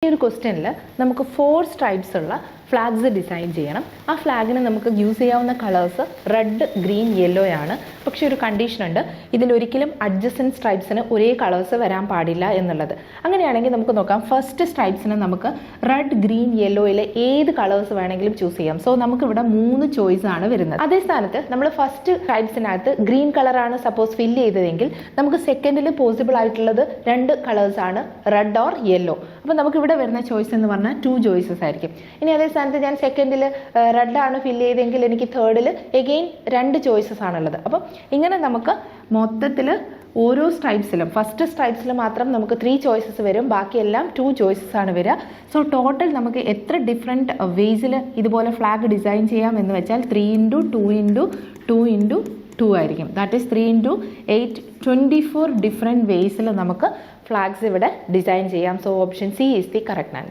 ഈ ഒരു ക്വസ്റ്റ്യനിൽ നമുക്ക് 4 സ്ട്രൈപ്സ് ഉള്ള ഫ്ലാഗ്സ് ഡിസൈൻ ചെയ്യണം. ആ ഫ്ലാഗിന് നമുക്ക് യൂസ് ചെയ്യാവുന്ന കളേഴ്സ് റെഡ്, ഗ്രീൻ, യെല്ലോ ആണ്. പക്ഷേ ഒരു കണ്ടീഷൻ ഉണ്ട്, ഇതിലൊരിക്കലും അഡ്ജസൻറ്റ് സ്ട്രൈപ്സിന് ഒരേ കളേഴ്സ് വരാൻ പാടില്ല എന്നുള്ളത്. അങ്ങനെയാണെങ്കിൽ നമുക്ക് നോക്കാം. ഫസ്റ്റ് സ്ട്രൈപ്സിന് നമുക്ക് റെഡ്, ഗ്രീൻ, യെല്ലോയിലെ ഏത് കളേഴ്സ് വേണമെങ്കിലും ചൂസ് ചെയ്യാം. സോ നമുക്കിവിടെ 3 ചോയ്സ് ആണ് വരുന്നത്. അതേ സ്ഥാനത്ത് നമ്മൾ ഫസ്റ്റ് സ്ട്രൈപ്സിനകത്ത് ഗ്രീൻ കളറാണ് സപ്പോസ് ഫില്ല് ചെയ്തതെങ്കിൽ നമുക്ക് സെക്കൻഡിൽ പോസിബിൾ ആയിട്ടുള്ളത് 2 കളേഴ്സ് ആണ്, റെഡ് ഓർ യെല്ലോ. അപ്പോൾ നമുക്കിവിടെ വരുന്ന ചോയ്സ് എന്ന് പറഞ്ഞാൽ 2 ചോയ്സസ് ആയിരിക്കും. ഇനി അതേ സ്ഥാനത്ത് ഞാൻ സെക്കൻഡിൽ റെഡാണ് ഫില്ല് ചെയ്തെങ്കിൽ എനിക്ക് തേർഡിൽ എഗെയിൻ 2 ചോയ്സസ് ആണുള്ളത്. അപ്പം ഇങ്ങനെ നമുക്ക് മൊത്തത്തിൽ ഓരോ സ്ട്രൈപ്സിലും ഫസ്റ്റ് സ്ട്രൈപ്സിൽ മാത്രം നമുക്ക് 3 ചോയ്സസ് വരും, ബാക്കിയെല്ലാം 2 ചോയ്സസ് ആണ് വരിക. സോ ടോട്ടൽ നമുക്ക് എത്ര ഡിഫറെൻറ്റ് വേസിൽ ഇതുപോലെ ഫ്ലാഗ് ഡിസൈൻ ചെയ്യാം എന്ന് വെച്ചാൽ 3x2x2x2 ആയിരിക്കും. ദാറ്റ് ഈസ് 3x8 24 ഡിഫറെൻറ്റ് വേസിൽ നമുക്ക് ഫ്ലാഗ്സ് ഇവിടെ ഡിസൈൻ ചെയ്യാം. So option C is the correct answer.